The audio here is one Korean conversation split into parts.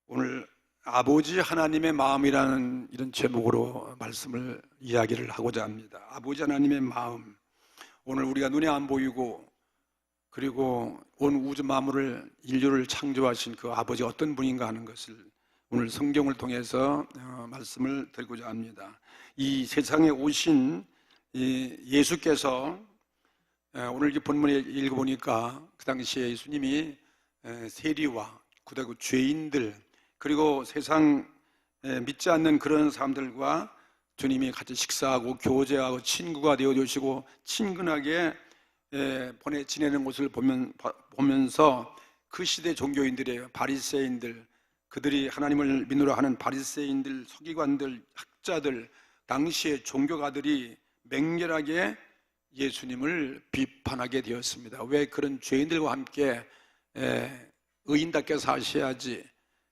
오늘 아버지 하나님의 마음이라는 이런 제목으로 말씀을 이야기를 하고자 합니다. 아버지 하나님의 마음, 오늘 우리가 눈에 안 보이고 그리고 온 우주 만물을 인류를 창조하신 그 아버지 어떤 분인가 하는 것을 오늘 성경을 통해서 말씀을 드리고자 합니다. 이 세상에 오신 예수께서 오늘 이 본문에 읽어보니까 그 당시에 예수님이 세리와 그리고 죄인들 그리고 세상 믿지 않는 그런 사람들과 주님이 같이 식사하고 교제하고 친구가 되어주시고 친근하게 지내는 모습을 보면서 그 시대 종교인들이에요. 바리새인들, 그들이 하나님을 믿으려 하는 바리새인들, 서기관들, 학자들, 당시의 종교가들이 맹렬하게 예수님을 비판하게 되었습니다. 왜 그런 죄인들과 함께 의인답게 사셔야지,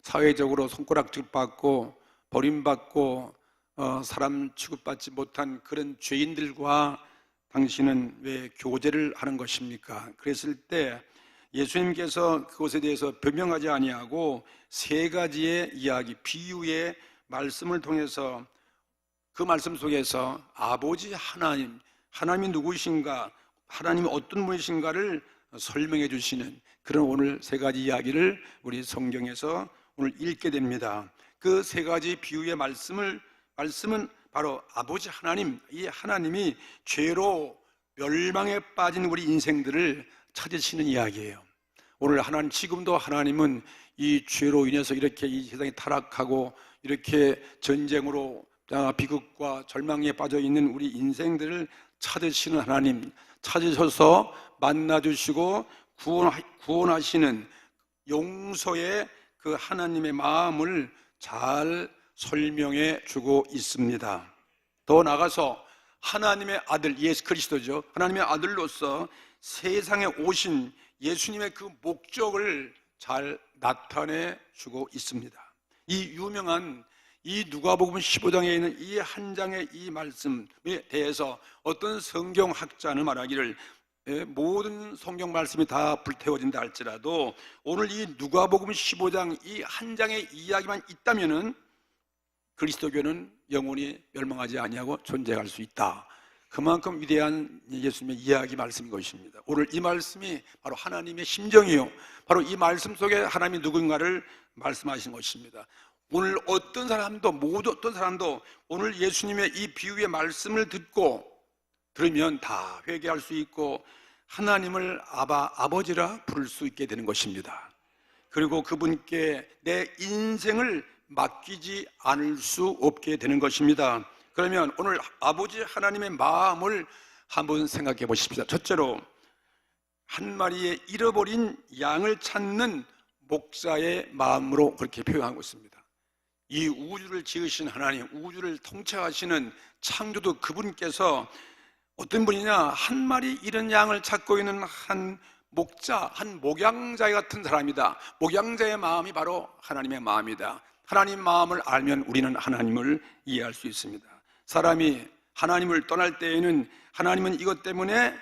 사회적으로 손가락질 받고 버림받고 사람 취급받지 못한 그런 죄인들과 당신은 왜 교제를 하는 것입니까? 그랬을 때 예수님께서 그것에 대해서 변명하지 아니하고 세 가지의 이야기, 비유의 말씀을 통해서 그 말씀 속에서 아버지 하나님, 하나님이 누구이신가, 하나님이 어떤 분이신가를 설명해 주시는 그런 오늘 세 가지 이야기를 우리 성경에서 오늘 읽게 됩니다. 그 세 가지 비유의 말씀은 바로 아버지 하나님, 이 하나님이 죄로 멸망에 빠진 우리 인생들을 찾으시는 이야기예요. 오늘 하나님, 지금도 하나님은 이 죄로 인해서 이렇게 이 세상이 타락하고 이렇게 전쟁으로 비극과 절망에 빠져 있는 우리 인생들을 찾으시는 하나님, 찾으셔서 만나주시고 구원하시는 용서의 그 하나님의 마음을 잘 설명해 주고 있습니다. 더 나아가서 하나님의 아들 예수 그리스도죠. 하나님의 아들로서 세상에 오신 예수님의 그 목적을 잘 나타내 주고 있습니다. 이 유명한 이 누가복음 15장에 있는 이 한 장의 이 말씀에 대해서 어떤 성경학자는 말하기를 모든 성경 말씀이 다 불태워진다 할지라도 오늘 이 누가복음 15장 이 한 장의 이야기만 있다면은 그리스도교는 영원히 멸망하지 아니하고 존재할 수 있다. 그만큼 위대한 예수님의 이야기 말씀인 것입니다. 오늘 이 말씀이 바로 하나님의 심정이요, 바로 이 말씀 속에 하나님이 누군가를 말씀하신 것입니다. 오늘 어떤 사람도 오늘 예수님의 이 비유의 말씀을 들으면 다 회개할 수 있고 하나님을 아버지라 부를 수 있게 되는 것입니다. 그리고 그분께 내 인생을 맡기지 않을 수 없게 되는 것입니다. 그러면 오늘 아버지 하나님의 마음을 한번 생각해 보십시다. 첫째로 한 마리의 잃어버린 양을 찾는 목자의 마음으로 그렇게 표현하고 있습니다. 이 우주를 지으신 하나님, 우주를 통치하시는 창조주 그분께서 어떤 분이냐, 한 마리 잃은 양을 찾고 있는 한 목자, 한 목양자 같은 사람이다. 목양자의 마음이 바로 하나님의 마음이다. 하나님 마음을 알면 우리는 하나님을 이해할 수 있습니다. 사람이 하나님을 떠날 때에는 하나님은 이것 때문에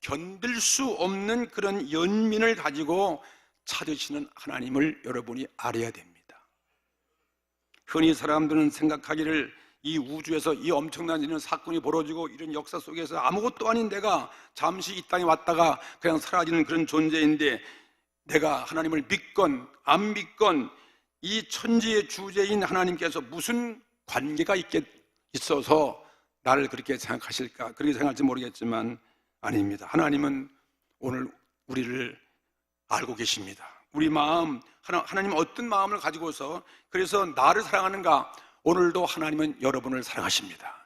견딜 수 없는 그런 연민을 가지고 찾으시는 하나님을 여러분이 알아야 됩니다. 흔히 사람들은 생각하기를 이 우주에서 이 엄청난 이런 사건이 벌어지고 이런 역사 속에서 아무것도 아닌 내가 잠시 이 땅에 왔다가 그냥 사라지는 그런 존재인데 내가 하나님을 믿건 안 믿건 이 천지의 주제인 하나님께서 무슨 관계가 있어서 나를 그렇게 생각하실까? 그렇게 생각할지 모르겠지만 아닙니다. 하나님은 오늘 우리를 알고 계십니다. 우리 마음, 하나님 어떤 마음을 가지고서 그래서 나를 사랑하는가? 오늘도 하나님은 여러분을 사랑하십니다.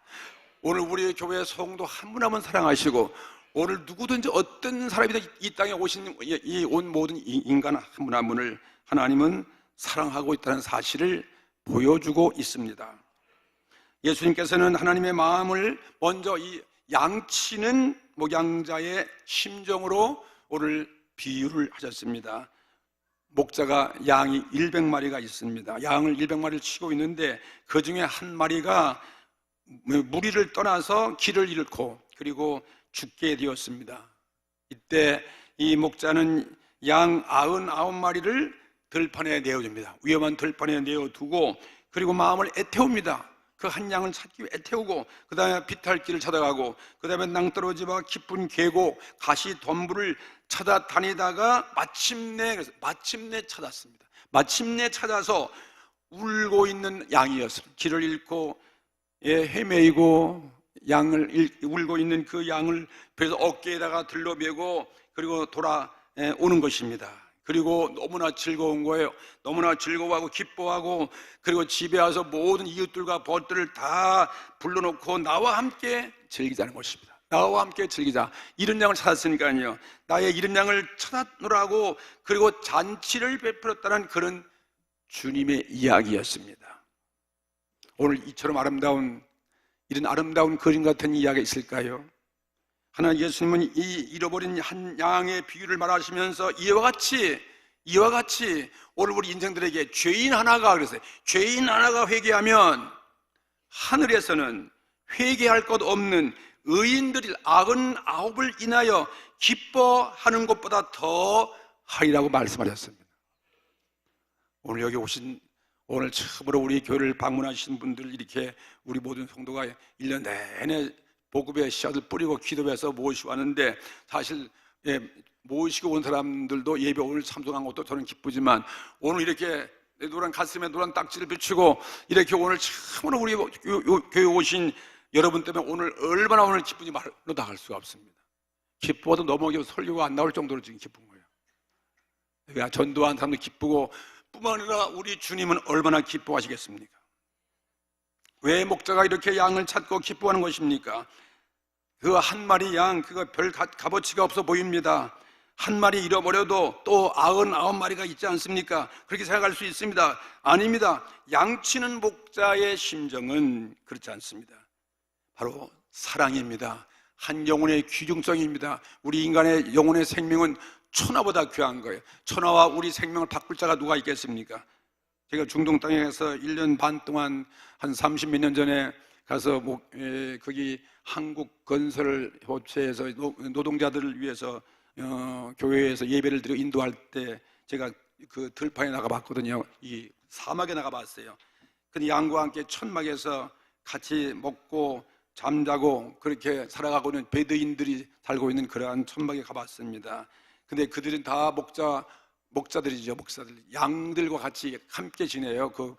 오늘 우리 교회 성도 한 분 한 분 사랑하시고 오늘 누구든지 어떤 사람이든 이 땅에 오신 이 온 모든 인간 한 분 한 분을 하나님은 사랑하고 있다는 사실을 보여주고 있습니다. 예수님께서는 하나님의 마음을 먼저 이 양치는 목양자의 심정으로 오늘 비유를 하셨습니다. 목자가 양이 100마리가 있습니다. 양을 100마리를 치고 있는데 그 중에 한 마리가 무리를 떠나서 길을 잃고 그리고 죽게 되었습니다. 이때 이 목자는 양 99마리를 들판에 내어줍니다. 위험한 들판에 내어두고 그리고 마음을 애태웁니다. 그 한 양을 찾기 위해 애태우고 그 다음에 비탈길을 찾아가고 그 다음에 낭떠러지와 깊은 계곡, 가시 덤불을 찾아다니다가 마침내 찾았습니다. 마침내 찾아서 울고 있는 양이었습니다. 길을 잃고 헤매이고 울고 있는 그 양을 그래서 어깨에다가 들러매고 그리고 돌아오는 것입니다. 그리고 너무나 즐거운 거예요. 너무나 즐거워하고 기뻐하고 그리고 집에 와서 모든 이웃들과 벗들을 다 불러놓고 나와 함께 즐기자는 것입니다. 나와 함께 즐기자. 잃은 양을 찾았으니까요. 나의 잃은 양을 찾았노라고 그리고 잔치를 베풀었다는 그런 주님의 이야기였습니다. 오늘 이처럼 이런 아름다운 그림 같은 이야기가 있을까요? 하나 예수님은 이 잃어버린 한 양의 비유를 말하시면서 이와 같이 오늘 우리 인생들에게 죄인 하나가 그랬어요. 죄인 하나가 회개하면 하늘에서는 회개할 것 없는 의인들이 99을 인하여 기뻐하는 것보다 더 하리라고 말씀하셨습니다. 오늘 여기 오신 오늘 처음으로 우리 교회를 방문하신 분들 이렇게 우리 모든 성도가 1년 내내 복음의 씨앗을 뿌리고 기도해서 모시고 왔는데 사실 모시고 온 사람들도 예배 오늘 참석한 것도 저는 기쁘지만 오늘 이렇게 노란 가슴에 노란 딱지를 비추고 이렇게 오늘 처음으로 우리 교회 오신 여러분 때문에 오늘 얼마나 오늘 기쁜지 말로 다 할 수가 없습니다. 기뻐도 넘어가고 설교가 안 나올 정도로 지금 기쁜 거예요. 전도한 사람도 기쁘고 뿐만 아니라 우리 주님은 얼마나 기뻐하시겠습니까? 왜 목자가 이렇게 양을 찾고 기뻐하는 것입니까? 그 한 마리 양 그거 별 값어치가 없어 보입니다. 한 마리 잃어버려도 또 99마리가 있지 않습니까? 그렇게 생각할 수 있습니다. 아닙니다. 양치는 목자의 심정은 그렇지 않습니다. 바로 사랑입니다. 한 영혼의 귀중성입니다. 우리 인간의 영혼의 생명은 천하보다 귀한 거예요. 천하와 우리 생명을 바꿀 자가 누가 있겠습니까? 제가 중동 땅에 가서 1년 반 동안 한 30몇 년 전에 가서 거기 한국 건설 협회에서 노동자들을 위해서 교회에서 예배를 드리고 인도할 때 제가 그 들판에 나가봤거든요. 이 사막에 나가봤어요. 근데 양과 함께 천막에서 같이 먹고 잠자고 그렇게 살아가고 있는 베드인들이 살고 있는 그러한 천막에 가봤습니다. 근데 그들은 다 목자들이죠. 목사들 양들과 같이 함께 지내요. 그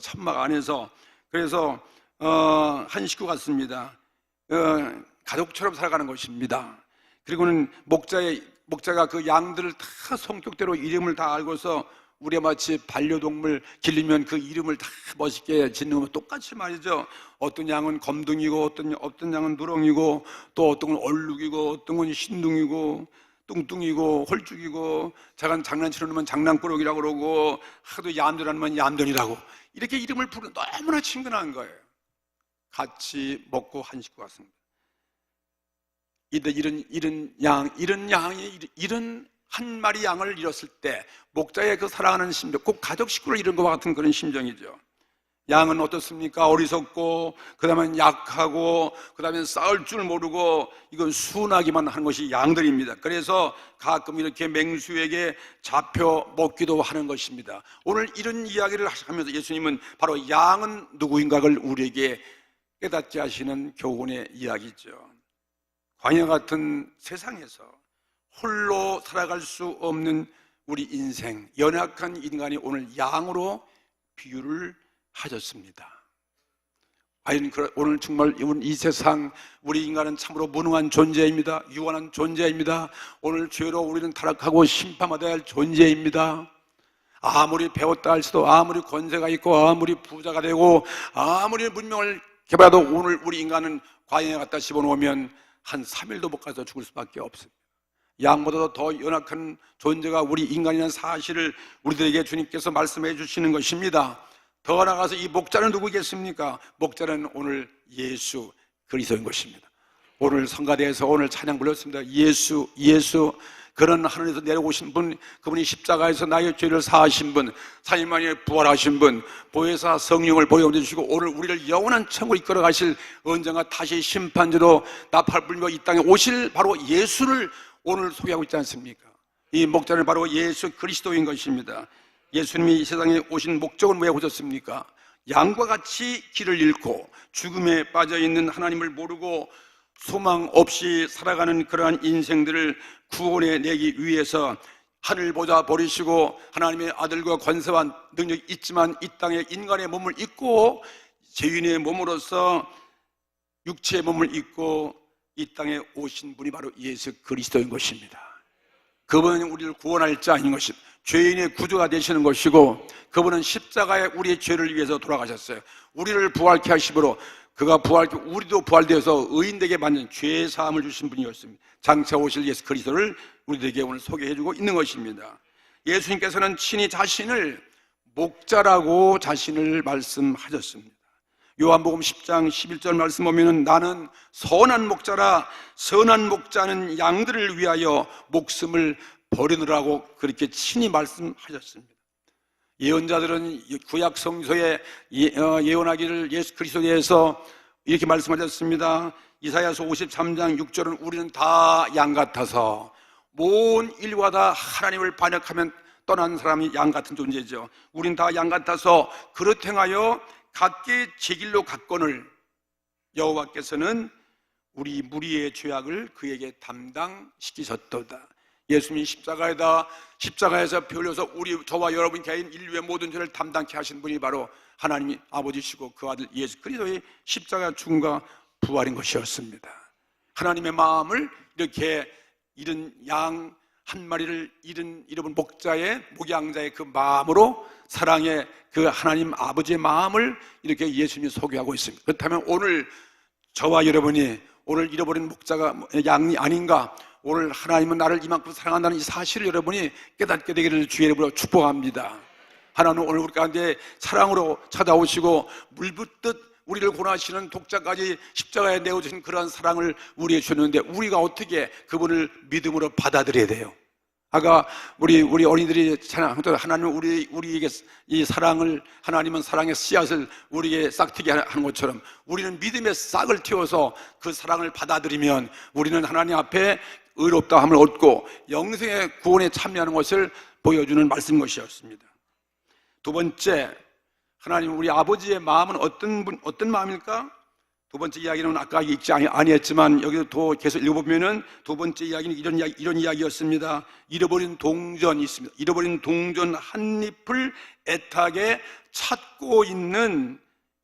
천막 안에서. 그래서 한 식구 같습니다. 가족처럼 살아가는 것입니다. 그리고는 목자가 그 양들을 다 성격대로 이름을 다 알고서 우리가 마치 반려동물 기르면 그 이름을 다 멋있게 짓는 거 똑같이 말이죠. 어떤 양은 검둥이고 어떤 양은 누렁이고 또 어떤 건 얼룩이고 어떤 건 흰둥이고 뚱뚱이고 홀쭉이고 자간 장난치는 놈은 장난꾸러기라고 그러고 하도 얌전한 놈은 얌전이라고 이렇게 이름을 부르는 너무나 친근한 거예요. 같이 먹고 한 식구 같습니다. 이런 한 마리 양을 잃었을 때 목자의 그 사랑하는 심정, 꼭 가족 식구를 잃은 것과 같은 그런 심정이죠. 양은 어떻습니까? 어리석고 그 다음에 약하고 그 다음에 싸울 줄 모르고 이건 순하기만 하는 것이 양들입니다. 그래서 가끔 이렇게 맹수에게 잡혀 먹기도 하는 것입니다. 오늘 이런 이야기를 하면서 예수님은 바로 양은 누구인가를 우리에게 깨닫게 하시는 교훈의 이야기죠. 광야 같은 세상에서 홀로 살아갈 수 없는 우리 인생, 연약한 인간이 오늘 양으로 비유를 하셨습니다. 오늘 정말 이 세상 우리 인간은 참으로 무능한 존재입니다. 유한한 존재입니다. 오늘 죄로 우리는 타락하고 심판받아야 할 존재입니다. 아무리 배웠다 할지도 아무리 권세가 있고 아무리 부자가 되고 아무리 문명을 개발해도 오늘 우리 인간은 광야에 갖다 집어넣으면 한 3일도 못 가서 죽을 수밖에 없습니다. 양보다도 더 연약한 존재가 우리 인간이라는 사실을 우리들에게 주님께서 말씀해 주시는 것입니다. 더 나아가서 이 목자는 누구겠습니까? 목자는 오늘 예수 그리스도인 것입니다. 오늘 성가대에서 오늘 찬양 불렀습니다. 예수 그런 하늘에서 내려오신 분, 그분이 십자가에서 나의 죄를 사하신 분, 3일 만에 부활하신 분, 보혜사 성령을 보여주시고 오늘 우리를 영원한 천국으로 이끌어 가실 언젠가 다시 심판주로 나팔 불며 이 땅에 오실 바로 예수를 오늘 소개하고 있지 않습니까? 이 목자는 바로 예수 그리스도인 것입니다. 예수님이 이 세상에 오신 목적은 왜 오셨습니까? 양과 같이 길을 잃고 죽음에 빠져있는 하나님을 모르고 소망 없이 살아가는 그러한 인생들을 구원해 내기 위해서 하늘 보좌 버리시고 하나님의 아들과 권세와 능력이 있지만 이 땅에 인간의 몸을 입고 죄인의 몸으로서 육체의 몸을 입고 이 땅에 오신 분이 바로 예수 그리스도인 것입니다. 그분은 우리를 구원할 자인 것입니다. 죄인의 구주가 되시는 것이고 그분은 십자가에 우리의 죄를 위해서 돌아가셨어요. 우리를 부활케 하심으로 그가 우리도 부활되어서 의인되게 만든 죄 사함을 주신 분이었습니다. 장차 오실 예수 그리스도를 우리들에게 오늘 소개해주고 있는 것입니다. 예수님께서는 친히 자신을 목자라고 자신을 말씀하셨습니다. 요한복음 10장 11절 말씀 보면은 나는 선한 목자라 선한 목자는 양들을 위하여 목숨을 버리느라고 그렇게 친히 말씀하셨습니다. 예언자들은 구약 성서에 예언하기를 예수 그리스도에 대해서 이렇게 말씀하셨습니다. 이사야서 53장 6절은 우리는 다 양 같아서 모든 인류가 다 하나님을 반역하면 떠난 사람이 양 같은 존재죠. 우린 다 양 같아서 그릇 행하여 각기 제 길로 갔거늘 여호와께서는 우리 무리의 죄악을 그에게 담당시키셨도다. 예수님이 십자가에서 피 흘려서 저와 여러분 개인 인류의 모든 죄를 담당케 하신 분이 바로 하나님이 아버지시고 그 아들 예수 그리스도의 십자가 죽음과 부활인 것이었습니다. 하나님의 마음을 이렇게 잃은 양 한 마리를 잃어본 목양자의 그 마음으로 사랑의 그 하나님 아버지의 마음을 이렇게 예수님이 소개하고 있습니다. 그렇다면 오늘 저와 여러분이 오늘 잃어버린 목자가 양이 아닌가? 오늘 하나님은 나를 이만큼 사랑한다는 이 사실을 여러분이 깨닫게 되기를 주의 이름으로 축복합니다. 하나님은 오늘 우리 가운데 사랑으로 찾아오시고 물붓듯 우리를 권하시는 독자까지 십자가에 내어주신 그러한 사랑을 우리에게 주는데 우리가 어떻게 그분을 믿음으로 받아들여야 돼요? 아까 우리 어린이들이 하나님은 우리에게 이 사랑을 하나님은 사랑의 씨앗을 우리에게 싹트게 하는 것처럼 우리는 믿음의 싹을 틔워서 그 사랑을 받아들이면 우리는 하나님 앞에 의롭다함을 얻고 영생의 구원에 참여하는 것을 보여주는 말씀인 것이었습니다. 두 번째, 하나님 우리 아버지의 마음은 어떤 마음일까? 두 번째 이야기는 아까 읽지 아니했지만 여기도 또 계속 읽어보면은 두 번째 이야기는 이런 이야기였습니다. 잃어버린 동전이 있습니다. 잃어버린 동전 한 잎을 애타게 찾고 있는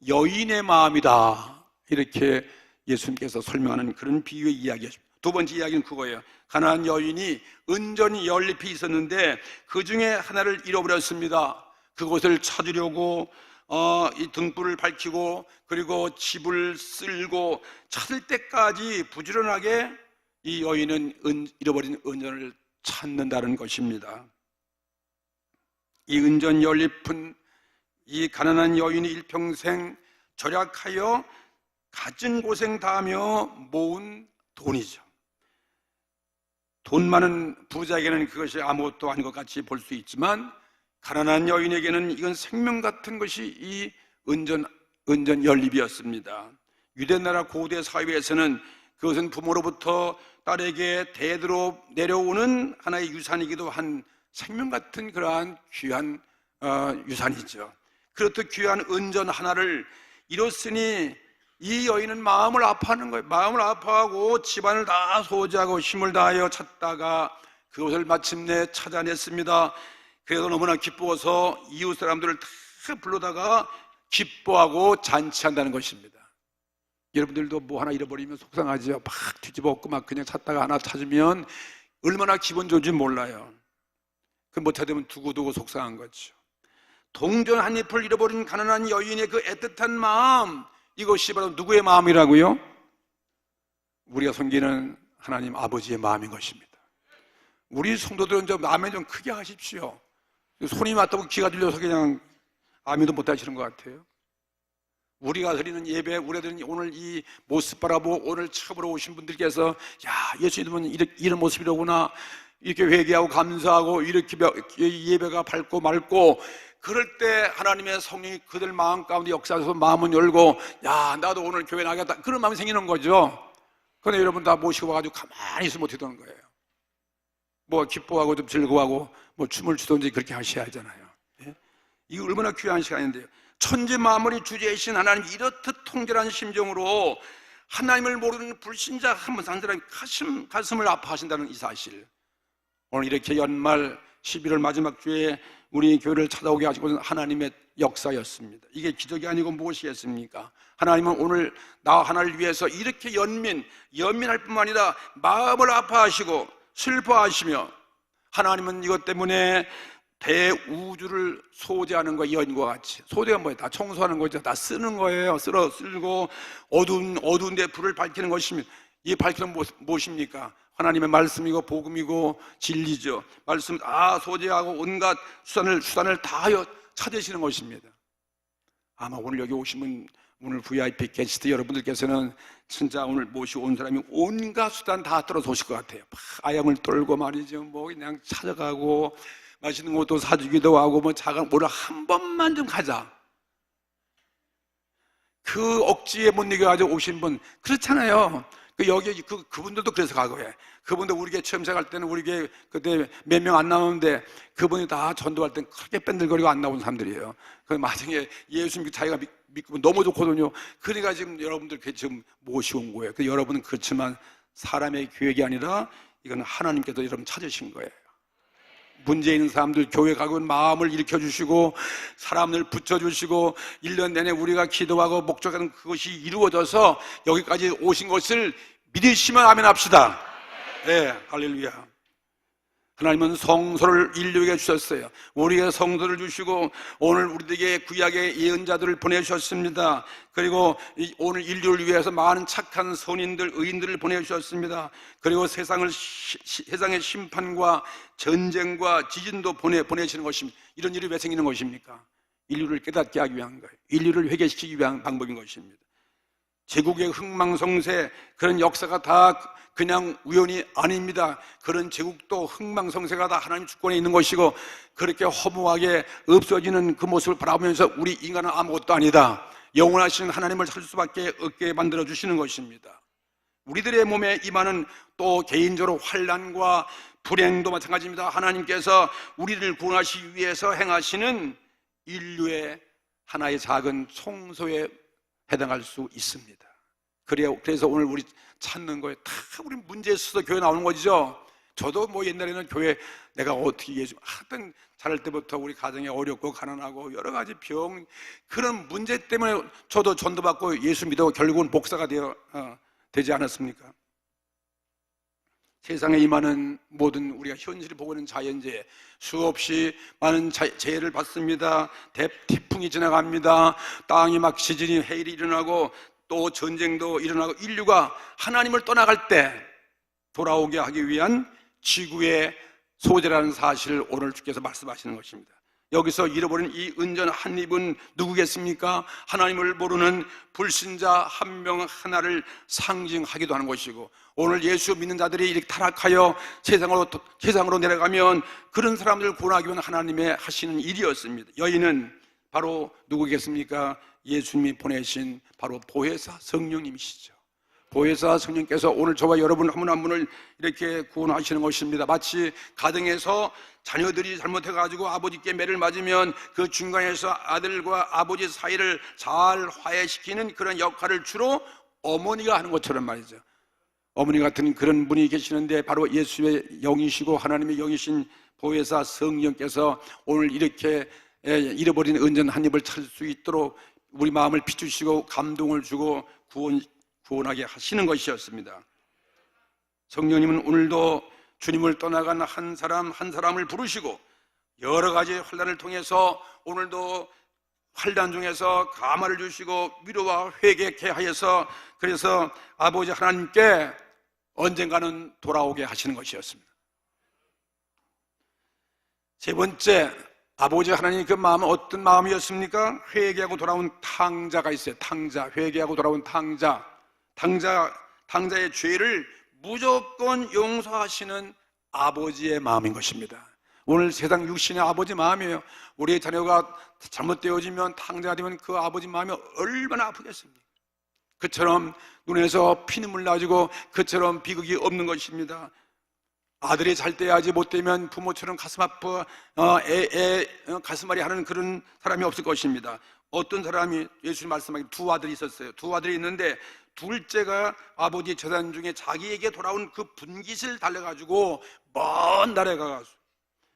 여인의 마음이다. 이렇게 예수님께서 설명하는 그런 비유의 이야기였습니다. 두 번째 이야기는 그거예요. 가난한 여인이 은전이 10잎이 있었는데 그 중에 하나를 잃어버렸습니다. 그것을 찾으려고 이 등불을 밝히고 그리고 집을 쓸고 찾을 때까지 부지런하게 이 여인은 잃어버린 은전을 찾는다는 것입니다. 이 은전 10잎은 이 가난한 여인이 일평생 절약하여 갖은 고생 다하며 모은 돈이죠. 돈 많은 부자에게는 그것이 아무것도 아닌 것 같이 볼 수 있지만 가난한 여인에게는 이건 생명 같은 것이 이 은전 연립이었습니다. 유대나라 고대 사회에서는 그것은 부모로부터 딸에게 대대로 내려오는 하나의 유산이기도 한 생명 같은 그러한 귀한 유산이죠. 그렇듯 귀한 은전 하나를 잃었으니 이 여인은 마음을 아파하는 거예요. 마음을 아파하고 집안을 다 소지하고 힘을 다하여 찾다가 그것을 마침내 찾아냈습니다. 그래서 너무나 기뻐서 이웃 사람들을 다 불러다가 기뻐하고 잔치한다는 것입니다. 여러분들도 뭐 하나 잃어버리면 속상하지요. 막 뒤집어 엎고 막 그냥 찾다가 하나 찾으면 얼마나 기분 좋은지 몰라요. 그 못 찾으면 두고두고 속상한 거죠. 동전 한 잎을 잃어버린 가난한 여인의 그 애틋한 마음, 이것이 바로 누구의 마음이라고요? 우리가 섬기는 하나님 아버지의 마음인 것입니다. 우리 성도들은 좀 아멘 좀 크게 하십시오. 손이 맞다고 귀가 들려서 그냥 아멘도 못 하시는 것 같아요. 우리가 드리는 예배, 우리들은 오늘 이 모습 바라보고 오늘 처음으로 오신 분들께서 야, 예수님은 이런 모습이로구나, 이렇게 회개하고 감사하고 이렇게 예배가 밝고 맑고, 그럴 때 하나님의 성령이 그들 마음 가운데 역사하셔서 마음은 열고, 야, 나도 오늘 교회 나가겠다, 그런 마음이 생기는 거죠. 그런데 여러분 다 모시고 와가지고 가만히 있으면 어떻게 되는 거예요? 뭐 기뻐하고 좀 즐거워하고 뭐 춤을 추든지 그렇게 하셔야 하잖아요. 이거 얼마나 귀한 시간인데요. 천지 만물이 주제이신 하나님, 이렇듯 통렬한 심정으로 하나님을 모르는 불신자 한 사람이 가슴을 아파하신다는 이 사실, 오늘 이렇게 연말 11월 마지막 주에 우리 교회를 찾아오게 하시고 하나님의 역사였습니다. 이게 기적이 아니고 무엇이겠습니까? 하나님은 오늘 나 하나를 위해서 이렇게 연민할 뿐만 아니라 마음을 아파하시고 슬퍼하시며, 하나님은 이것 때문에 대우주를 소재하는 거, 연과 같이. 소재가 뭐예요? 다 청소하는 거죠. 다 쓰는 거예요. 쓸고 어두운 데 불을 밝히는 것입니다. 이 밝히는 무엇입니까? 하나님의 말씀이고 복음이고 진리죠. 말씀 다 소재하고 온갖 수단을 다하여 찾으시는 것입니다. 아마 오늘 여기 오시면, 오늘 VIP 게스트 여러분들께서는 진짜 오늘 모시고 온 사람이 온갖 수단 다 떨어서 오실 것 같아요. 아양을 떨고 말이죠. 뭐 그냥 찾아가고 맛있는 것도 사주기도 하고, 뭐 작은 뭐를 한 번만 좀 가자, 그 억지에 못 이겨가지고 오신 분 그렇잖아요. 여기 그분들도 그래서 가고요. 그분들 우리 교회 처음 시작할 때는 우리 교회 그때 몇 명 안 나오는데 그분이 다 전도할 때 크게 뺀들거리고 안 나온 사람들이에요. 그 나중에 예수 믿고 자기가 믿고 너무 좋거든요. 그러니까 지금 여러분들 지금 모시온 거예요. 여러분은 그렇지만 사람의 계획이 아니라 이건 하나님께서 여러분 찾으신 거예요. 문제 있는 사람들 교회 가고 마음을 일으켜주시고 사람을 붙여주시고 1년 내내 우리가 기도하고 목적하는 그것이 이루어져서 여기까지 오신 것을 믿으시면 아멘 합시다. 네, 할렐루야. 하나님은 성소를 인류에게 주셨어요. 우리에게 성소를 주시고 오늘 우리에게 구약의 예언자들을 보내주셨습니다. 그리고 오늘 인류를 위해서 많은 착한 선인들, 의인들을 보내주셨습니다. 그리고 세상의 심판과 전쟁과 지진도 보내시는 것입니다. 이런 일이 왜 생기는 것입니까? 인류를 깨닫게 하기 위한 거예요. 인류를 회개시키기 위한 방법인 것입니다. 제국의 흥망성쇠, 그런 역사가 다 그냥 우연이 아닙니다. 그런 제국도 흥망성쇠가 다 하나님 주권에 있는 것이고, 그렇게 허무하게 없어지는 그 모습을 바라보면서 우리 인간은 아무것도 아니다, 영원하신 하나님을 찾을 수밖에 없게 만들어주시는 것입니다. 우리들의 몸에 임하는 또 개인적으로 환난과 불행도 마찬가지입니다. 하나님께서 우리를 구원하시기 위해서 행하시는 인류의 하나의 작은 청소에 해당할 수 있습니다. 그래서 오늘 우리 찾는 거예요. 다 우리 문제 있어서 교회 나오는 거죠. 저도 뭐 옛날에는 교회 내가 어떻게 하여튼 자랄 때부터 우리 가정이 어렵고 가난하고 여러 가지 병, 그런 문제 때문에 저도 전도받고 예수 믿어 결국은 목사가 되지 않았습니까? 세상에 임하는 모든 우리가 현실을 보고 있는 자연재해, 수없이 많은 재해를 받습니다. 태풍이 지나갑니다. 땅이 막 지진이, 해일이 일어나고 또 전쟁도 일어나고, 인류가 하나님을 떠나갈 때 돌아오게 하기 위한 지구의 소재라는 사실을 오늘 주께서 말씀하시는 것입니다. 여기서 잃어버린 이 은전 한 입은 누구겠습니까? 하나님을 모르는 불신자 한 명 하나를 상징하기도 하는 것이고, 오늘 예수 믿는 자들이 이렇게 타락하여 세상으로 내려가면 그런 사람들을 구원하기 위한 하나님의 하시는 일이었습니다. 여인은 바로 누구겠습니까? 예수님이 보내신 바로 보혜사 성령님이시죠. 보혜사 성령께서 오늘 저와 여러분 한 분 한 분을 이렇게 구원하시는 것입니다. 마치 가정에서 자녀들이 잘못해가지고 아버지께 매를 맞으면 그 중간에서 아들과 아버지 사이를 잘 화해시키는 그런 역할을 주로 어머니가 하는 것처럼 말이죠. 어머니 같은 그런 분이 계시는데 바로 예수의 영이시고 하나님의 영이신 보혜사 성령께서 오늘 이렇게 잃어버린 은전 한 입을 찾을 수 있도록 우리 마음을 비추시고 감동을 주고 구원하게 하시는 것이었습니다. 성령님은 오늘도 주님을 떠나간 한 사람 한 사람을 부르시고 여러 가지 환난을 통해서 오늘도 환난 중에서 감화를 주시고 위로와 회개케 하여서, 그래서 아버지 하나님께 언젠가는 돌아오게 하시는 것이었습니다. 세 번째, 아버지 하나님 그 마음은 어떤 마음이었습니까? 회개하고 돌아온 탕자가 있어요. 탕자, 회개하고 돌아온 탕자의 죄를 무조건 용서하시는 아버지의 마음인 것입니다. 오늘 세상 육신의 아버지 마음이에요. 우리의 자녀가 잘못되어지면, 탕자가 되면 그 아버지 마음이 얼마나 아프겠습니까? 그처럼 눈에서 피눈물 나지고 그처럼 비극이 없는 것입니다. 아들이 잘 돼야지, 못 되면 부모처럼 가슴 아파 가슴앓이 하는 그런 사람이 없을 것입니다. 어떤 사람이 예수님 말씀하기 두 아들이 있었어요. 두 아들이 있는데 둘째가 아버지 재산 중에 자기에게 돌아온 그 분깃을 달래가지고 먼 나라에 가서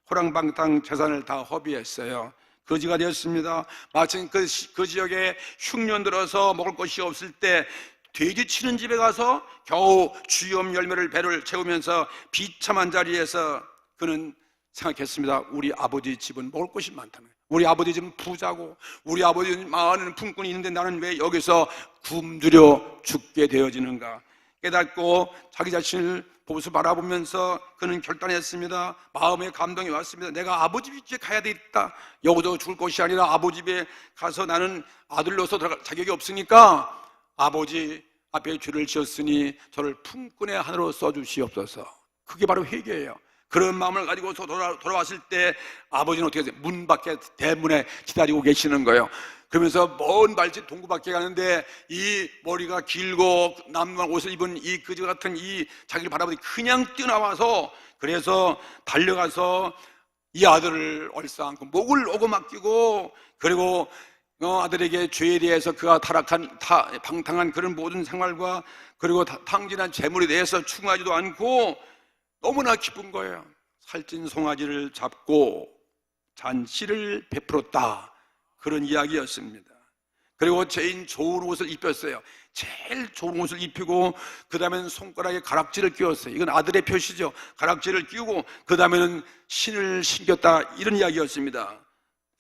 호랑방탕 재산을 다 허비했어요. 거지가 되었습니다. 마침 그 지역에 흉년 들어서 먹을 것이 없을 때 돼지 치는 집에 가서 겨우 주염 열매를 배를 채우면서 비참한 자리에서 그는 생각했습니다. 우리 아버지 집은 먹을 것이 많다는 거예요. 우리 아버지 집은 부자고 우리 아버지 많은 품꾼이 있는데 나는 왜 여기서 굶주려 죽게 되어지는가 깨닫고 자기 자신을 보면서 바라보면서 그는 결단했습니다. 마음에 감동이 왔습니다. 내가 아버지 집에 가야 되겠다. 여기서 죽을 것이 아니라 아버지 집에 가서 나는 아들로서 들어갈 자격이 없으니까 아버지 앞에 죄를 지었으니 저를 품꾼의 하나로 써주시옵소서. 그게 바로 회개예요. 그런 마음을 가지고서 돌아왔을 때 아버지는 어떻게 하세요? 문 밖에 대문에 기다리고 계시는 거예요. 그러면서 먼 발집 동구 밖에 가는데 이 머리가 길고 남루한 옷을 입은 이 그지 같은 이 자기를 바라보니 그냥 뛰어나와서 그래서 달려가서 이 아들을 얼싸안고 목을 오고맡기고 그리고 아들에게 죄에 대해서 그가 방탕한 그런 모든 생활과 그리고 탕진한 재물에 대해서 충하지도 않고 너무나 기쁜 거예요. 살찐 송아지를 잡고 잔치를 베풀었다. 그런 이야기였습니다. 그리고 제일 좋은 옷을 입혔어요. 제일 좋은 옷을 입히고 그 다음에는 손가락에 가락지를 끼웠어요. 이건 아들의 표시죠. 가락지를 끼우고 그 다음에는 신을 신겼다. 이런 이야기였습니다.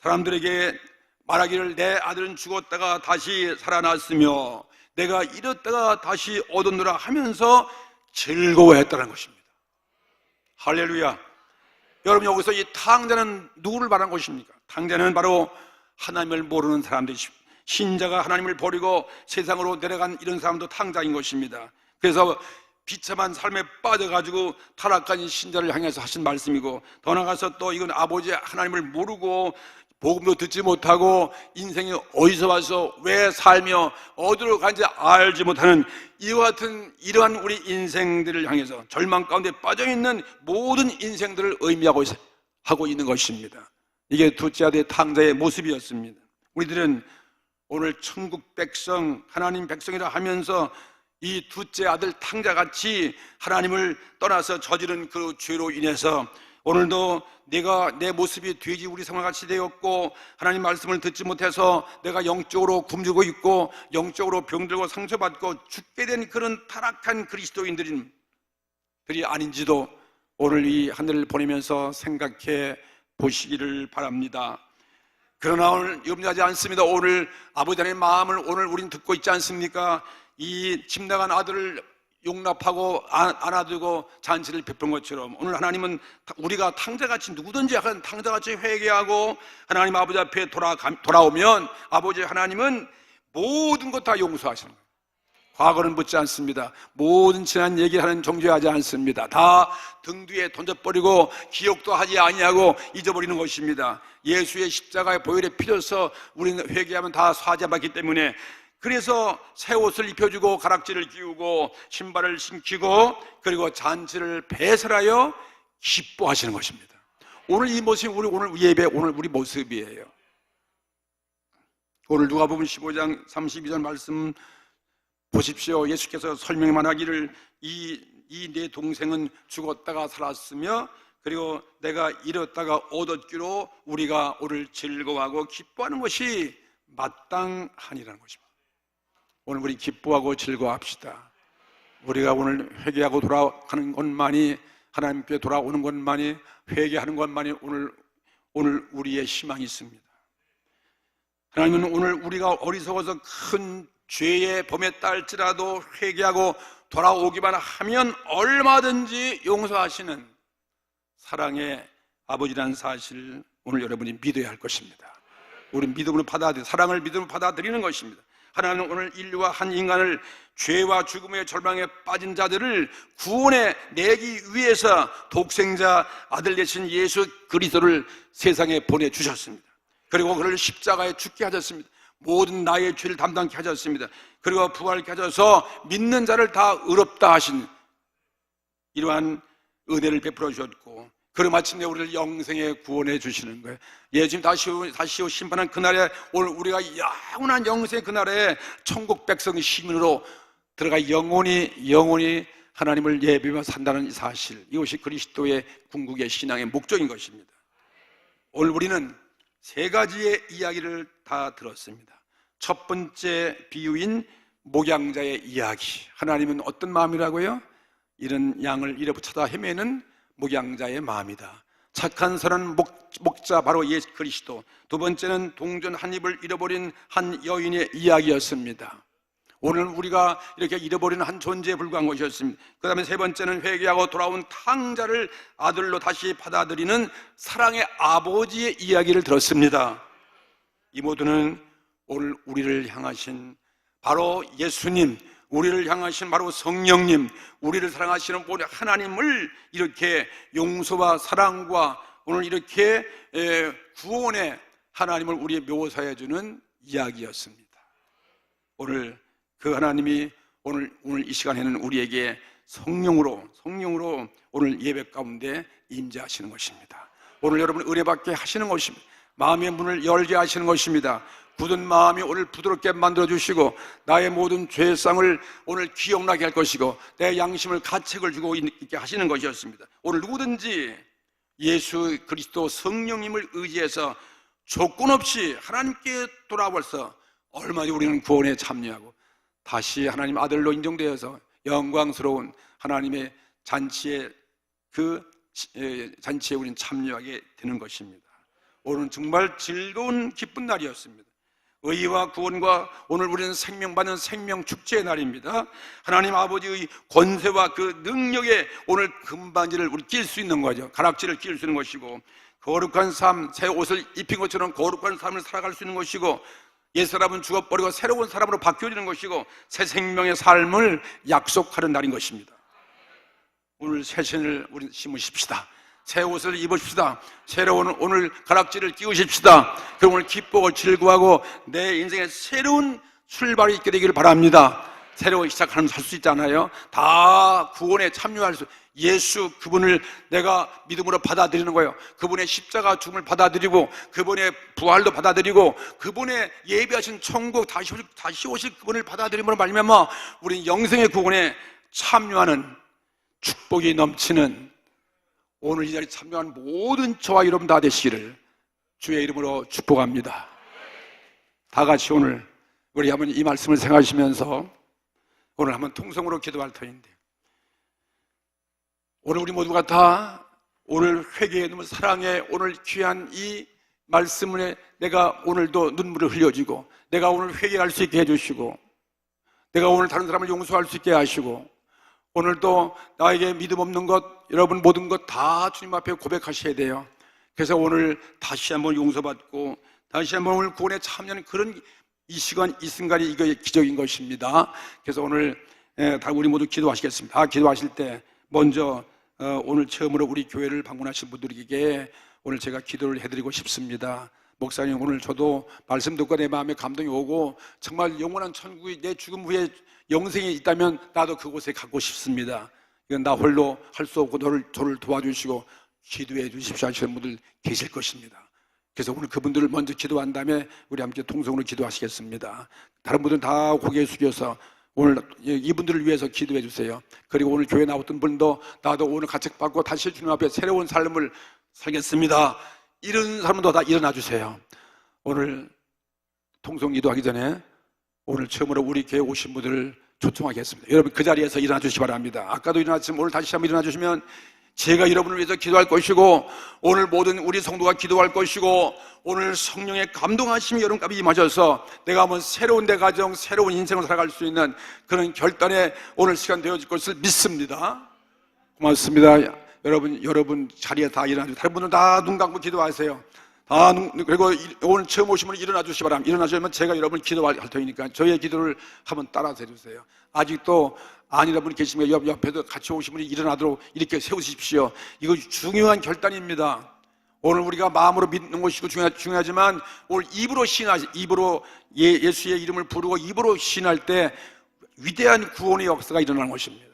사람들에게 말하기를 내 아들은 죽었다가 다시 살아났으며 내가 잃었다가 다시 얻었노라 하면서 즐거워했다는 것입니다. 할렐루야. 여러분 여기서 이 탕자는 누구를 말한 것입니까? 탕자는 바로 하나님을 모르는 사람들이십니다. 신자가 하나님을 버리고 세상으로 내려간 이런 사람도 탕자인 것입니다. 그래서 비참한 삶에 빠져가지고 타락한 신자를 향해서 하신 말씀이고 더 나아가서 또 이건 아버지 하나님을 모르고 복음도 듣지 못하고 인생이 어디서 와서 왜 살며 어디로 간지 알지 못하는 이와 같은 이러한 우리 인생들을 향해서 절망 가운데 빠져있는 모든 인생들을 의미하고 하고 있는 것입니다. 이게 둘째 아들의 탕자의 모습이었습니다. 우리들은 오늘 천국 백성, 하나님 백성이라 하면서 이 둘째 아들 탕자같이 하나님을 떠나서 저지른 그 죄로 인해서 오늘도 내가 내 모습이 돼지 우리 생활같이 되었고 하나님 말씀을 듣지 못해서 내가 영적으로 굶주고 있고 영적으로 병들고 상처받고 죽게 된 그런 타락한 그리스도인들이 아닌지도 오늘 이 하늘을 보내면서 생각해 보시기를 바랍니다. 그러나 오늘 염려하지 않습니다. 오늘 아버지 하나님의 마음을 오늘 우리는 듣고 있지 않습니까? 이 집 나간 아들을 용납하고 안아두고 잔치를 베푼 것처럼 오늘 하나님은 우리가 탕자같이 누구든지 약간 탕자같이 회개하고 하나님 아버지 앞에 돌아오면 아버지 하나님은 모든 것 다 용서하시는 거예요. 과거는 묻지 않습니다. 모든 지난 얘기하는 정죄하지 않습니다. 다 등 뒤에 던져버리고 기억도 하지 아니하고 잊어버리는 것입니다. 예수의 십자가의 보혈에 피려서 우리는 회개하면 다 사죄받기 때문에 그래서 새 옷을 입혀주고 가락지를 끼우고 신발을 신기고 그리고 잔치를 배설하여 기뻐하시는 것입니다. 오늘 이 모습이 오늘 예배 오늘 우리 모습이에요. 오늘 누가복음 15장 32절 말씀 보십시오. 예수께서 설명만 하기를 이 내 동생은 죽었다가 살았으며 그리고 내가 잃었다가 얻었기로 우리가 오늘 즐거워하고 기뻐하는 것이 마땅하니라는 것입니다. 오늘 우리 기뻐하고 즐거워합시다. 우리가 오늘 회개하고 돌아가는 것만이 하나님께 돌아오는 것만이 회개하는 것만이 오늘 우리의 희망이 있습니다. 하나님은 오늘 우리가 어리석어서 큰 죄의 범에 딸지라도 회개하고 돌아오기만 하면 얼마든지 용서하시는 사랑의 아버지라는 사실을 오늘 여러분이 믿어야 할 것입니다. 우리 믿음으로 사랑을 믿음으로 받아들이는 것입니다. 하나님은 오늘 인류와 한 인간을 죄와 죽음의 절망에 빠진 자들을 구원해 내기 위해서 독생자 아들 되신 예수 그리스도를 세상에 보내주셨습니다. 그리고 그를 십자가에 죽게 하셨습니다. 모든 나의 죄를 담당케 하셨습니다. 그리고 부활케 하셔서 믿는 자를 다 의롭다 하신 이러한 은혜를 베풀어 주셨고, 그리고 마침내 우리를 영생에 구원해 주시는 거예요. 예수님 다시 심판한 그날에 오늘 우리가 영원한 영생의 그날에 천국 백성 시민으로 들어가 영원히 하나님을 예배하며 산다는 이 사실, 이것이 그리스도의 궁극의 신앙의 목적인 것입니다. 오늘 우리는 세 가지의 이야기를 다 들었습니다. 첫 번째 비유인 목양자의 이야기. 하나님은 어떤 마음이라고요? 이런 양을 잃어 찾아 헤매는 목양자의 마음이다. 착한 선한 목자 바로 예수 그리스도. 두 번째는 동전 한 입을 잃어버린 한 여인의 이야기였습니다. 오늘 우리가 이렇게 잃어버리는 한 존재에 불과한 것이었습니다. 그 다음에 세 번째는 회개하고 돌아온 탕자를 아들로 다시 받아들이는 사랑의 아버지의 이야기를 들었습니다. 이 모두는 오늘 우리를 향하신 바로 예수님, 우리를 향하신 바로 성령님, 우리를 사랑하시는 우리 하나님을 이렇게 용서와 사랑과 오늘 이렇게 구원의 하나님을 우리에 묘사해 주는 이야기였습니다. 오늘 그 하나님이 오늘 이 시간에는 우리에게 성령으로 오늘 예배 가운데 임재하시는 것입니다. 오늘 여러분 은혜 받게 하시는 것입니다. 마음의 문을 열게 하시는 것입니다. 굳은 마음이 오늘 부드럽게 만들어주시고 나의 모든 죄상을 오늘 기억나게 할 것이고 내 양심을 가책을 주고 있게 하시는 것이었습니다. 오늘 누구든지 예수 그리스도 성령님을 의지해서 조건 없이 하나님께 돌아와서 얼마나 우리는 구원에 참여하고 다시 하나님 아들로 인정되어서 영광스러운 하나님의 잔치에 우리는 참여하게 되는 것입니다. 오늘은 정말 즐거운 기쁜 날이었습니다. 의와 구원과 오늘 우리는 생명받는 생명축제의 날입니다. 하나님 아버지의 권세와 그 능력에 오늘 금반지를 우리 낄 수 있는 거죠. 가락지를 낄 수 있는 것이고 거룩한 삶, 새 옷을 입힌 것처럼 거룩한 삶을 살아갈 수 있는 것이고 옛사람은 죽어버리고 새로운 사람으로 바뀌어지는 것이고 새 생명의 삶을 약속하는 날인 것입니다. 오늘 새 신을 우리 심으십시다. 새 옷을 입으십시다. 새로운 오늘 가락지를 끼우십시다. 그럼 오늘 기쁘고 즐거워하고 내 인생에 새로운 출발이 있게 되기를 바랍니다. 새로운 시작하면 살 수 있잖아요. 다 구원에 참여할 수, 예수 그분을 내가 믿음으로 받아들이는 거예요. 그분의 십자가 죽음을 받아들이고 그분의 부활도 받아들이고 그분의 예비하신 천국 다시 오실 그분을 받아들임으로 말미암아 우리는 영생의 구원에 참여하는 축복이 넘치는 오늘 이 자리에 참여한 모든 저와 여러분 다 되시기를 주의 이름으로 축복합니다. 다 같이 오늘 우리 한번 이 말씀을 생각하시면서 오늘 한번 통성으로 기도할 터인데, 오늘 우리 모두가 다 오늘 회개의 눈물 사랑의 오늘 귀한 이 말씀에 내가 오늘도 눈물을 흘려주고 내가 오늘 회개할 수 있게 해주시고 내가 오늘 다른 사람을 용서할 수 있게 하시고 오늘도 나에게 믿음 없는 것 여러분 모든 것 다 주님 앞에 고백하셔야 돼요. 그래서 오늘 다시 한번 용서받고 다시 한번 오늘 구원에 참여하는 그런 이 시간 이 순간이 이거 기적인 것입니다. 그래서 오늘 다 우리 모두 기도하시겠습니다. 기도하실 때 먼저 오늘 처음으로 우리 교회를 방문하신 분들에게 오늘 제가 기도를 해드리고 싶습니다. 목사님, 오늘 저도 말씀 듣고 내 마음에 감동이 오고 정말 영원한 천국이 내 죽음 후에 영생이 있다면 나도 그곳에 가고 싶습니다. 이건 나 홀로 할 수 없고 저를 도와주시고 기도해 주십시오 하시는 분들 계실 것입니다. 그래서 오늘 그분들을 먼저 기도한 다음에 우리 함께 통성으로 기도하시겠습니다. 다른 분들은 다 고개 숙여서 오늘 이분들을 위해서 기도해 주세요. 그리고 오늘 교회 나왔던 분도 나도 오늘 가책받고 다시 주님 앞에 새로운 삶을 살겠습니다. 이런 사람도 다 일어나 주세요. 오늘 통성 기도하기 전에 오늘 처음으로 우리 교회 오신 분들을 초청하겠습니다. 여러분 그 자리에서 일어나 주시기 바랍니다. 아까도 일어났지만 오늘 다시 한번 일어나 주시면 제가 여러분을 위해서 기도할 것이고 오늘 모든 우리 성도가 기도할 것이고 오늘 성령의 감동하심이 여러분 값이 임하셔서 내가 한번 새로운 내 가정 새로운 인생을 살아갈 수 있는 그런 결단에 오늘 시간 되어질 것을 믿습니다. 고맙습니다. 여러분 자리에 다 일어나주세요. 다른 분들은 다 눈 감고 기도하세요. 그리고 오늘 처음 오신 분은 일어나 주시기 바랍니다. 일어나시면 제가 여러분 기도할 터이니까 저희의 기도를 한번 따라서 해주세요. 아직도 아니라 분이 계시면 옆에도 같이 오신 분이 일어나도록 이렇게 세우십시오. 이거 중요한 결단입니다. 오늘 우리가 마음으로 믿는 것이고 중요하지만 오늘 입으로 입으로 예수의 이름을 부르고 입으로 신할 때 위대한 구원의 역사가 일어나는 것입니다.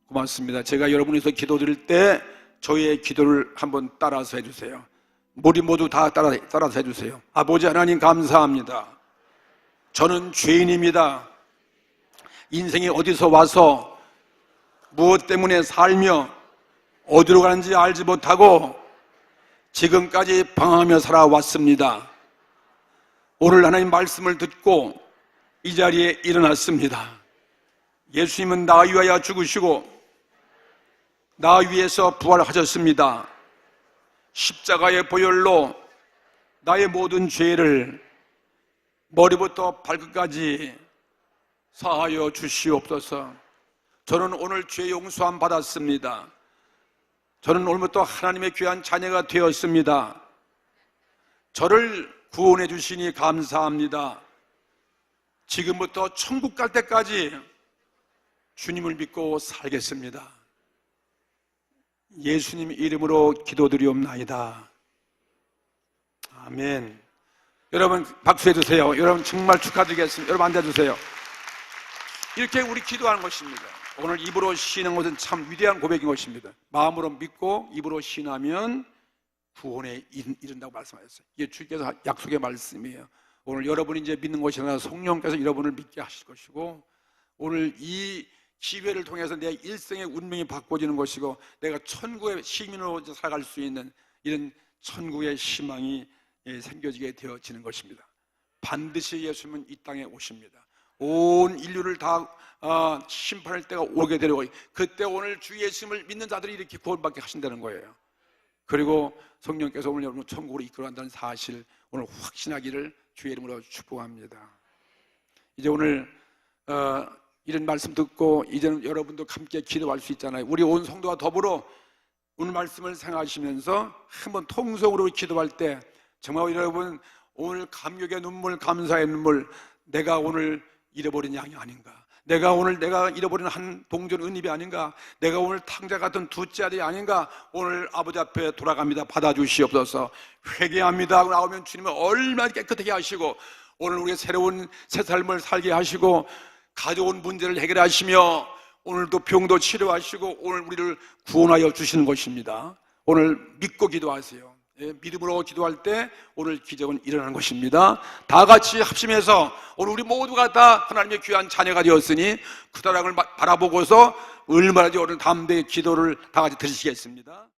고맙습니다. 제가 여러분에서 기도드릴 때 저희의 기도를 한번 따라서 해주세요. 우리 모두 다 따라서 해주세요. 아버지 하나님 감사합니다. 저는 죄인입니다. 인생이 어디서 와서 무엇 때문에 살며 어디로 가는지 알지 못하고 지금까지 방황하며 살아왔습니다. 오늘 하나님 말씀을 듣고 이 자리에 일어났습니다. 예수님은 나 위하여 죽으시고 나 위해서 부활하셨습니다. 십자가의 보혈로 나의 모든 죄를 머리부터 발끝까지 사하여 주시옵소서. 저는 오늘 죄 용서함 받았습니다. 저는 오늘부터 하나님의 귀한 자녀가 되었습니다. 저를 구원해 주시니 감사합니다. 지금부터 천국 갈 때까지 주님을 믿고 살겠습니다. 예수님 이름으로 기도드리옵나이다. 아멘. 여러분 박수해 주세요. 여러분 정말 축하드리겠습니다. 여러분 앉아주세요. 이렇게 우리 기도하는 것입니다. 오늘 입으로 시인한 것은 참 위대한 고백인 것입니다. 마음으로 믿고 입으로 시인하면 구원에 이른다고 말씀하셨어요. 이게 주께서 약속의 말씀이에요. 오늘 여러분이 이제 믿는 것이 아니라 성령께서 여러분을 믿게 하실 것이고, 오늘 이 기회를 통해서 내 일생의 운명이 바꿔지는 것이고, 내가 천국의 시민으로 살아갈 수 있는 이런 천국의 희망이 생겨지게 되어지는 것입니다. 반드시 예수님은 이 땅에 오십니다. 온 인류를 다 심판할 때가 오게 되고, 그때 오늘 주 예수님을 믿는 자들이 이렇게 구원받게 하신다는 거예요. 그리고 성령께서 오늘 여러분을 천국으로 이끌어간다는 사실 오늘 확신하기를 주의 이름으로 축복합니다. 이제 오늘 이런 말씀 듣고 이제는 여러분도 함께 기도할 수 있잖아요. 우리 온 성도와 더불어 오늘 말씀을 생각하시면서 한번 통성으로 기도할 때 정말 여러분 오늘 감격의 눈물, 감사의 눈물, 내가 오늘 잃어버린 양이 아닌가, 내가 잃어버린 한 동전 은입이 아닌가, 내가 오늘 탕자 같은 두째 아들이 아닌가, 오늘 아버지 앞에 돌아갑니다. 받아주시옵소서. 회개합니다 하고 나오면 주님은 얼마나 깨끗하게 하시고 오늘 우리의 새로운 새 삶을 살게 하시고 가져온 문제를 해결하시며 오늘도 병도 치료하시고 오늘 우리를 구원하여 주시는 것입니다. 오늘 믿고 기도하세요. 믿음으로 기도할 때 오늘 기적은 일어나는 것입니다. 다 같이 합심해서 오늘 우리 모두가 다 하나님의 귀한 자녀가 되었으니 그 사랑을 바라보고서 얼마나 오늘 담대히 기도를 다 같이 드리시겠습니다.